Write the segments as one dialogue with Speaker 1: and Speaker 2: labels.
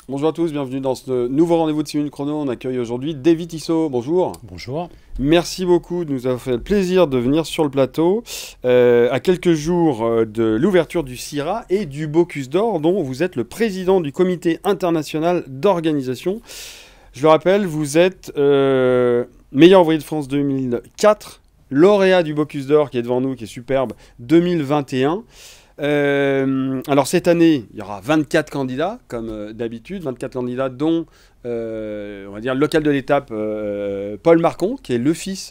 Speaker 1: Bonjour à tous, bienvenue dans ce nouveau rendez-vous de 6 minutes chrono. On accueille aujourd'hui David Tissot. Bonjour.
Speaker 2: Bonjour.
Speaker 1: Merci beaucoup de nous avoir fait le plaisir de venir sur le plateau à quelques jours de l'ouverture du CIRA et du Bocuse d'Or, dont vous êtes le président du comité international d'organisation. Je le rappelle, vous êtes meilleur ouvrier de France 2004, lauréat du Bocuse d'Or qui est devant nous, qui est superbe, 2021. Alors cette année, il y aura 24 candidats, comme d'habitude, 24 candidats dont, on va dire, le local de l'étape, Paul Marcon, qui est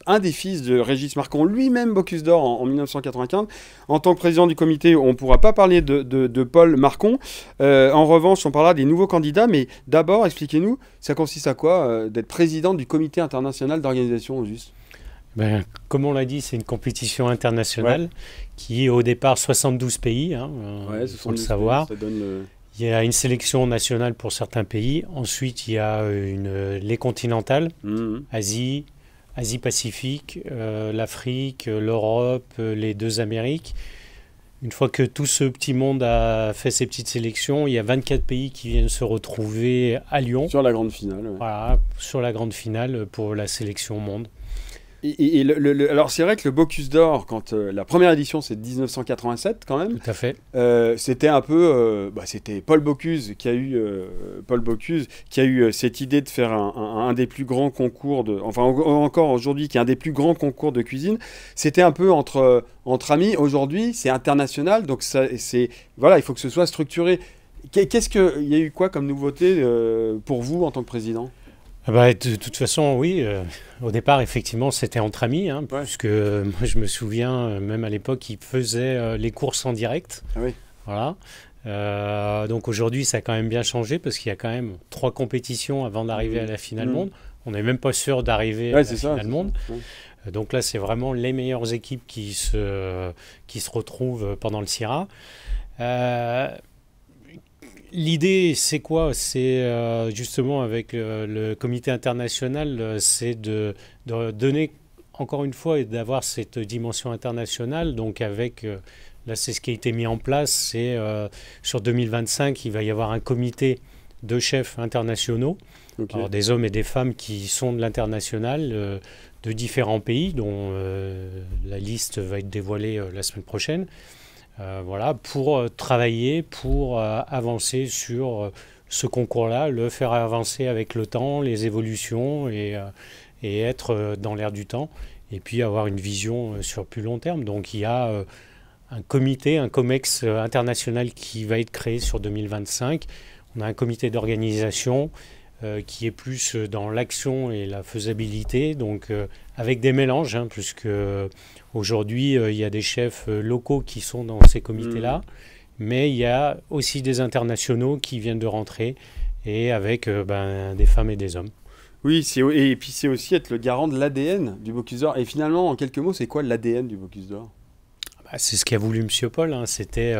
Speaker 1: un des fils de Régis Marcon, lui-même Bocuse d'Or en 1995. En tant que président du comité, on ne pourra pas parler de Paul Marcon. En revanche, on parlera des nouveaux candidats, mais d'abord, expliquez-nous, ça consiste à quoi d'être président du comité international d'organisation, au juste?
Speaker 2: Comme on l'a dit, c'est une compétition internationale qui est au départ 72 pays, il faut le savoir.
Speaker 1: Pays, ça donne
Speaker 2: Il y a une sélection nationale pour certains pays. Ensuite, il y a les continentales, Asie, Asie-Pacifique, l'Afrique, l'Europe, les deux Amériques. Une fois que tout ce petit monde a fait ses petites sélections, il y a 24 pays qui viennent se retrouver à Lyon.
Speaker 1: Sur la grande finale. Ouais.
Speaker 2: Voilà, sur la grande finale pour la sélection monde.
Speaker 1: Alors c'est vrai que le Bocuse d'Or, quand la première édition c'est 1987 quand même.
Speaker 2: Tout à fait.
Speaker 1: C'était un peu, c'était Paul Bocuse qui a eu cette idée de faire un des plus grands concours encore aujourd'hui qui est un des plus grands concours de cuisine. C'était un peu entre amis. Aujourd'hui c'est international, donc voilà, il faut que ce soit structuré. Il y a eu quoi comme nouveauté pour vous en tant que président?
Speaker 2: De toute façon, oui. Au départ, effectivement, c'était entre amis, puisque moi, je me souviens, même à l'époque, ils faisaient les courses en direct.
Speaker 1: Ah oui.
Speaker 2: Voilà. Donc aujourd'hui, ça a quand même bien changé, parce qu'il y a quand même 3 compétitions avant d'arriver à la finale monde. On n'est même pas sûr d'arriver à la finale monde. Donc là, c'est vraiment les meilleures équipes qui se retrouvent pendant le CIRA. L'idée, c'est quoi? C'est justement avec le comité international, c'est de donner, encore une fois, et d'avoir cette dimension internationale. Donc avec, là c'est ce qui a été mis en place, c'est sur 2025, il va y avoir un comité de chefs internationaux, alors des hommes et des femmes qui sont de l'international, de différents pays, dont la liste va être dévoilée la semaine prochaine. Voilà, pour travailler, pour avancer sur ce concours-là, le faire avancer avec le temps, les évolutions et être dans l'air du temps et puis avoir une vision sur plus long terme. Donc il y a un comité, un COMEX international qui va être créé sur 2025. On a un comité d'organisation qui est plus dans l'action et la faisabilité, donc avec des mélanges, puisque aujourd'hui il y a des chefs locaux qui sont dans ces comités-là, mais il y a aussi des internationaux qui viennent de rentrer, et avec des femmes et des hommes.
Speaker 1: Oui, et puis c'est aussi être le garant de l'ADN du Bocuse d'Or. Et finalement, en quelques mots, c'est quoi l'ADN du Bocuse d'Or?
Speaker 2: C'est ce qu'a voulu M. Paul, c'était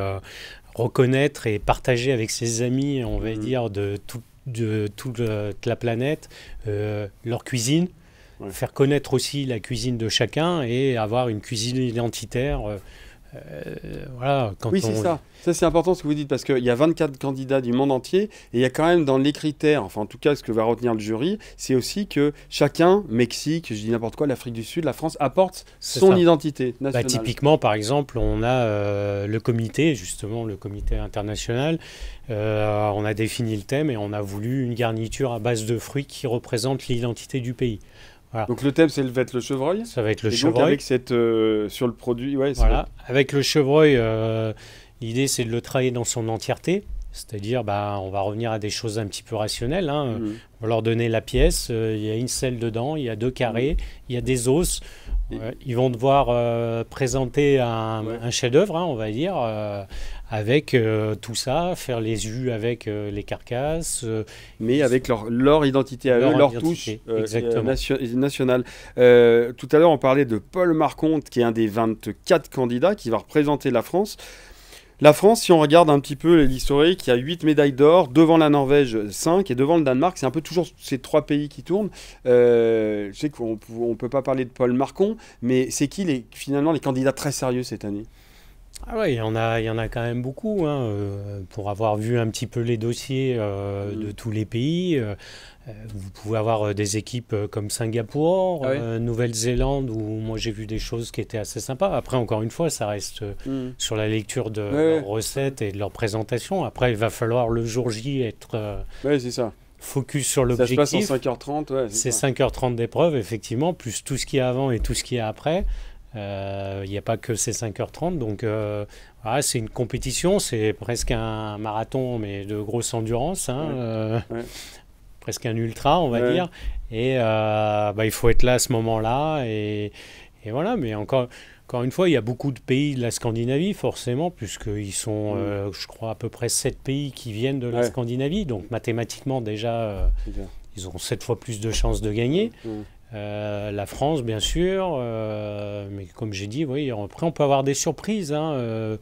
Speaker 2: reconnaître et partager avec ses amis, on va dire, de toute la planète, leur cuisine, faire connaître aussi la cuisine de chacun et avoir une cuisine identitaire. Voilà,
Speaker 1: c'est ça. Ça, c'est important ce que vous dites, parce qu'il y a 24 candidats du monde entier, et il y a quand même dans les critères, enfin en tout cas ce que va retenir le jury, c'est aussi que chacun, Mexique, je dis n'importe quoi, l'Afrique du Sud, la France, apporte son identité nationale.
Speaker 2: Typiquement, par exemple, on a le comité, justement, le comité international, on a défini le thème et on a voulu une garniture à base de fruits qui représente l'identité du pays. Voilà.
Speaker 1: Donc le thème, va être le chevreuil.
Speaker 2: Ça va être le
Speaker 1: et
Speaker 2: chevreuil.
Speaker 1: Donc avec cette sur le produit,
Speaker 2: voilà. Avec le chevreuil, l'idée c'est de le travailler dans son entièreté. C'est-à-dire, on va revenir à des choses un petit peu rationnelles. On va leur donner la pièce. Il y a une selle dedans, il y a 2 carrés, il y a des os. Ils vont devoir présenter un chef-d'œuvre, on va dire, avec tout ça, faire les jus avec les carcasses.
Speaker 1: Mais avec leur identité à eux, leur touche nationale. Tout à l'heure, on parlait de Paul Marcon, qui est un des 24 candidats qui va représenter la France. La France, si on regarde un petit peu l'historique, il y a 8 médailles d'or, devant la Norvège 5 et devant le Danemark. C'est un peu toujours ces 3 pays qui tournent. Je sais qu'on ne peut pas parler de Paul Marcon, mais c'est qui finalement les candidats très sérieux cette année?
Speaker 2: Ah ouais, il y en a quand même beaucoup, hein, pour avoir vu un petit peu les dossiers de tous les pays. Vous pouvez avoir des équipes comme Singapour,
Speaker 1: Ah ouais.
Speaker 2: Nouvelle-Zélande, où moi j'ai vu des choses qui étaient assez sympas. Après, encore une fois, ça reste sur la lecture de
Speaker 1: Ouais,
Speaker 2: leurs
Speaker 1: ouais.
Speaker 2: recettes et de leur présentation. Après, il va falloir le jour J être
Speaker 1: Ouais, c'est ça.
Speaker 2: focus sur
Speaker 1: Ça se passe en
Speaker 2: l'objectif.
Speaker 1: 5h30, ouais, c'est
Speaker 2: C'est
Speaker 1: ça.
Speaker 2: 5h30 d'épreuve, effectivement, plus tout ce qu'il y a avant et tout ce qu'il y a après. Il n'y a pas que ces 5h30, donc voilà, c'est une compétition, c'est presque un marathon, mais de grosse endurance, hein,
Speaker 1: Ouais, ouais,
Speaker 2: presque un ultra, on va
Speaker 1: ouais.
Speaker 2: dire. Et bah, il faut être là à ce moment-là. Et voilà, mais encore une fois, il y a beaucoup de pays de la Scandinavie, forcément, puisqu'ils sont,
Speaker 1: Mm.
Speaker 2: je crois, à peu près 7 pays qui viennent de la
Speaker 1: Ouais,
Speaker 2: Scandinavie. Donc mathématiquement, déjà,
Speaker 1: c'est ça.
Speaker 2: ils ont 7 fois plus de chances de gagner.
Speaker 1: Mm.
Speaker 2: La France, bien sûr, mais comme j'ai dit, oui, après on peut avoir des surprises, hein,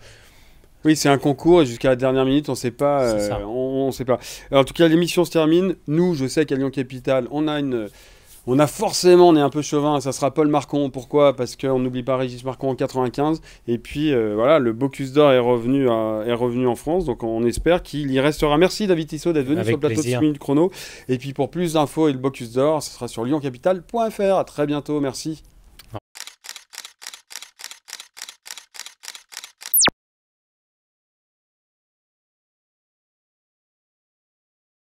Speaker 1: Oui, c'est un concours et jusqu'à la dernière minute, on sait pas.
Speaker 2: c'est ça.
Speaker 1: On sait pas. Alors, en tout cas, l'émission se termine. Nous, je sais qu'à Lyon Capital, on a forcément, on est un peu chauvin, ça sera Paul Marcon. Pourquoi? Parce qu'on n'oublie pas Régis Marcon en 95. Et puis voilà, le Bocuse d'Or est revenu en France, donc on espère qu'il y restera. Merci David Tissot d'être venu sur
Speaker 2: Avec
Speaker 1: le plateau de 6
Speaker 2: plaisir.
Speaker 1: minutes chrono. Et puis pour plus d'infos et le Bocuse d'Or, ce sera sur lyoncapital.fr. À très bientôt, merci.